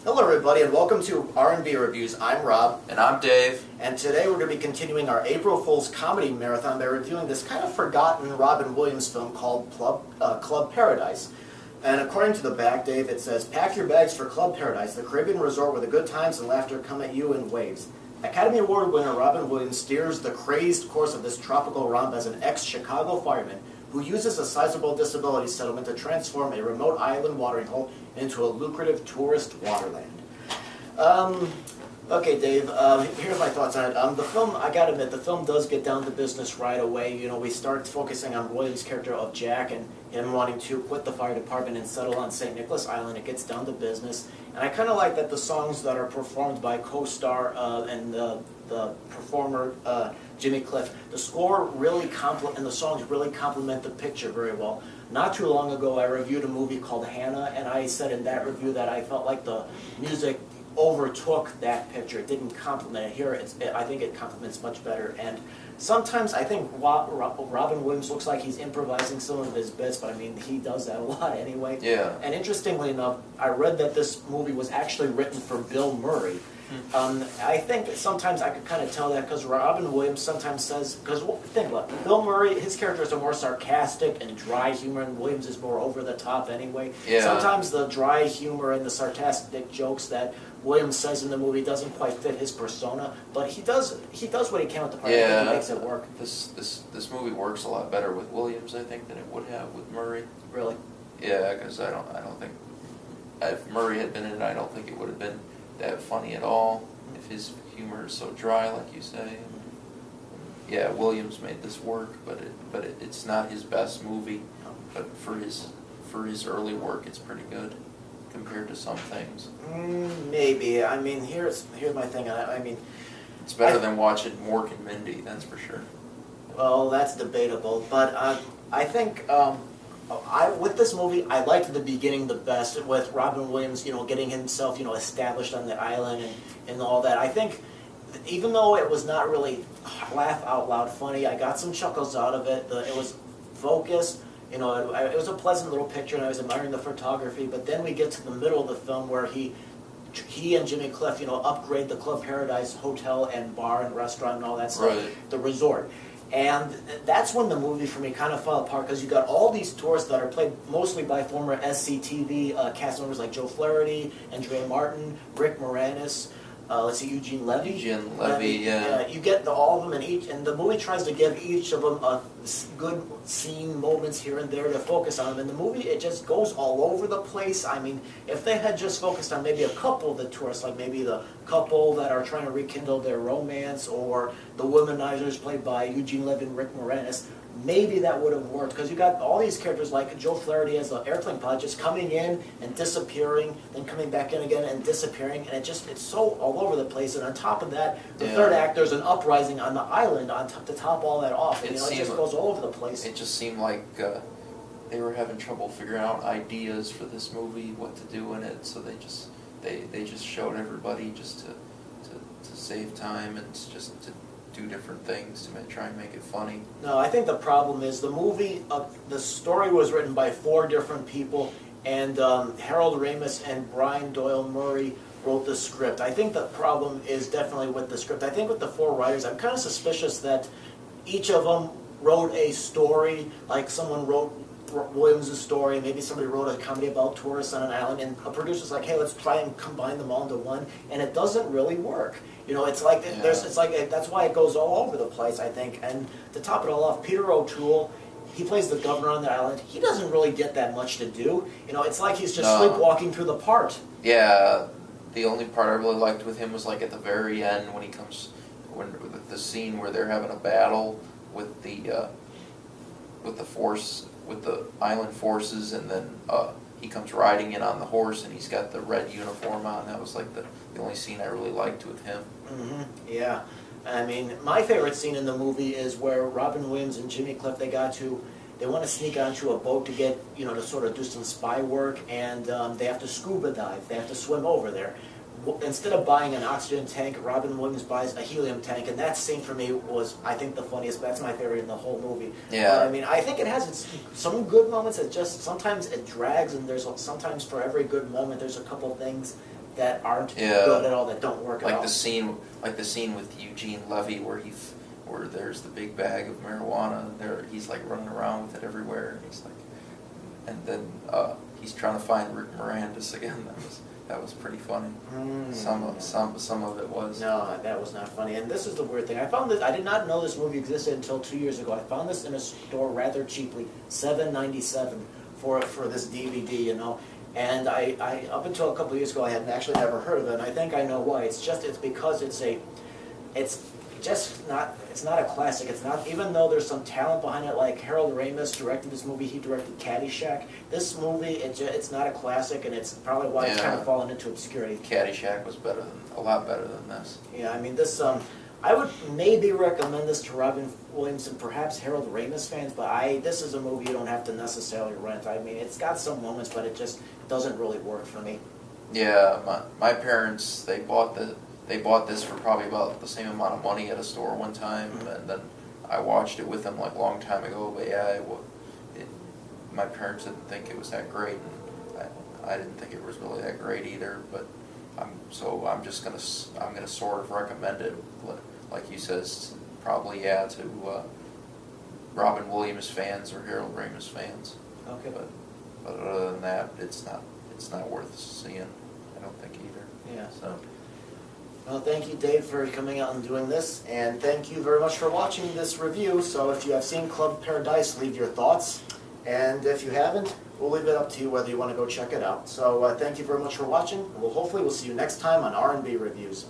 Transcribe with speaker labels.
Speaker 1: Hello everybody and welcome to R&B Reviews. I'm Rob.
Speaker 2: And I'm Dave.
Speaker 1: And today we're going to be continuing our April Fool's Comedy Marathon by reviewing this kind of forgotten Robin Williams film called Club Paradise. And according to the back, Dave, it says, "Pack your bags for Club Paradise, the Caribbean resort where the good times and laughter come at you in waves." Academy Award winner Robin Williams steers the crazed course of this tropical romp as an ex-Chicago fireman who uses a sizable disability settlement to transform a remote island watering hole into a lucrative tourist waterland. Okay, Dave, here's my thoughts on it. The film, I gotta admit, the film does get down to business right away. You know, we start focusing on Williams' character of Jack and him wanting to quit the fire department and settle on St. Nicholas Island. It gets down to business. And I kind of like that the songs that are performed by co-star and the performer Jimmy Cliff, the score really and the songs really complement the picture very well. Not too long ago, I reviewed a movie called Hannah, and I said in that review that I felt like the music overtook that picture. It didn't complement it. Here, I think it complements much better. And sometimes I think Robin Williams looks like he's improvising some of his bits, but I mean, he does that a lot anyway.
Speaker 2: Yeah.
Speaker 1: And interestingly enough, I read that this movie was actually written for Bill Murray. I think sometimes I could kind of tell that because Robin Williams sometimes says, because think about it, Bill Murray, his characters are more sarcastic and dry humor, and Williams is more over the top anyway.
Speaker 2: Yeah.
Speaker 1: Sometimes the dry humor and the sarcastic jokes that Williams says in the movie doesn't quite fit his persona, but he does what he can with the part.
Speaker 2: Yeah,
Speaker 1: he makes it work.
Speaker 2: This movie works a lot better with Williams, I think, than it would have with Murray.
Speaker 1: Really?
Speaker 2: Yeah, because I don't think if Murray had been in it, I don't think it would have been that funny at all. If his humor is so dry, like you say. Yeah, Williams made this work, but it's not his best movie. But for his early work, it's pretty good compared to some things.
Speaker 1: Maybe. I mean, here's my thing. I mean,
Speaker 2: it's better than watching Mork and Mindy, that's for sure.
Speaker 1: Well, that's debatable, but I think with this movie, I liked the beginning the best with Robin Williams, getting himself, established on the island and all that. I think even though it was not really laugh out loud funny, I got some chuckles out of it. It was focused. It was a pleasant little picture, and I was admiring the photography. But then we get to the middle of the film where he and Jimmy Cliff, upgrade the Club Paradise hotel and bar and restaurant and all that stuff,
Speaker 2: right.
Speaker 1: The resort. And that's when the movie for me kind of fell apart because you got all these tourists that are played mostly by former SCTV cast members like Joe Flaherty, Andrea Martin, Rick Moranis. Eugene Levy.
Speaker 2: Eugene Levy, yeah.
Speaker 1: You get all of them and the movie tries to give each of them a good scene, moments here and there to focus on them. And the movie, it just goes all over the place. I mean, if they had just focused on maybe a couple of the tourists, like maybe the couple that are trying to rekindle their romance, or the womanizers played by Eugene Levy and Rick Moranis, maybe that would have worked, because you got all these characters like Joe Flaherty as an airplane pilot just coming in and disappearing, then coming back in again and disappearing, and it's so all over the place. And on top of that, the third act, there's an uprising on the island to top all that off. And, it just goes all over the place.
Speaker 2: It just seemed like they were having trouble figuring out ideas for this movie, what to do in it, so they just showed everybody just to save time and just to do different things to try and make it funny.
Speaker 1: No, I think the problem is the movie, the story was written by 4 different people, and Harold Ramis and Brian Doyle Murray wrote the script. I think the problem is definitely with the script. I think with the 4 writers, I'm kind of suspicious that each of them wrote a story, like someone wrote Williams' story, maybe somebody wrote a comedy about tourists on an island, and a producer's like, hey, let's try and combine them all into one, and it doesn't really work. It's like that's why it goes all over the place, I think. And to top it all off, Peter O'Toole, he plays the governor on the island. He doesn't really get that much to do. It's like he's just sleepwalking through the part.
Speaker 2: Yeah, the only part I really liked with him was like at the very end when the scene where they're having a battle with the island forces, and then he comes riding in on the horse, and he's got the red uniform on. That was like the only scene I really liked with him.
Speaker 1: Yeah. I mean, my favorite scene in the movie is where Robin Williams and Jimmy Cliff, they want to sneak onto a boat to get, to sort of do some spy work, and they have to scuba dive. They have to swim over there. Instead of buying an oxygen tank, Robin Williams buys a helium tank, and that scene for me was, I think, the funniest. That's my favorite in the whole movie.
Speaker 2: Yeah.
Speaker 1: I mean, I think it has some good moments. It just sometimes it drags, and there's sometimes for every good moment there's a couple things that aren't
Speaker 2: Yeah.
Speaker 1: good at all, that don't work at
Speaker 2: Like
Speaker 1: all.
Speaker 2: the scene with Eugene Levy where there's the big bag of marijuana. There, he's like running around with it everywhere. And he's like, and then he's trying to find Rick Moranis again. That was pretty funny. Some of it was.
Speaker 1: No, that was not funny. And this is the weird thing. I found this. I did not know this movie existed until 2 years ago. I found this in a store rather cheaply, $7.97 for this DVD. You know, and I up until a couple of years ago, I had actually never heard of it. And I think I know why. It's because it's not a classic. It's not, even though there's some talent behind it, like Harold Ramis directed this movie. He directed Caddyshack. This movie, it's not a classic, and it's probably why it's kind of fallen into obscurity.
Speaker 2: Caddyshack was a lot better than this.
Speaker 1: Yeah, I mean this. I would maybe recommend this to Robin Williams and perhaps Harold Ramis fans, but this is a movie you don't have to necessarily rent. I mean, it's got some moments, but it just doesn't really work for me.
Speaker 2: Yeah, my parents, they bought this for probably about the same amount of money at a store one time, and then I watched it with them like a long time ago. But yeah, my parents didn't think it was that great, and I didn't think it was really that great either. But I'm gonna sort of recommend it, like you says, probably to Robin Williams fans or Harold Ramis fans.
Speaker 1: Okay.
Speaker 2: But other than that, it's not worth seeing. I don't think either.
Speaker 1: Yeah.
Speaker 2: So.
Speaker 1: Well, thank you, Dave, for coming out and doing this, and thank you very much for watching this review. So if you have seen Club Paradise, leave your thoughts, and if you haven't, we'll leave it up to you whether you want to go check it out. So thank you very much for watching, and hopefully we'll see you next time on R&B Reviews.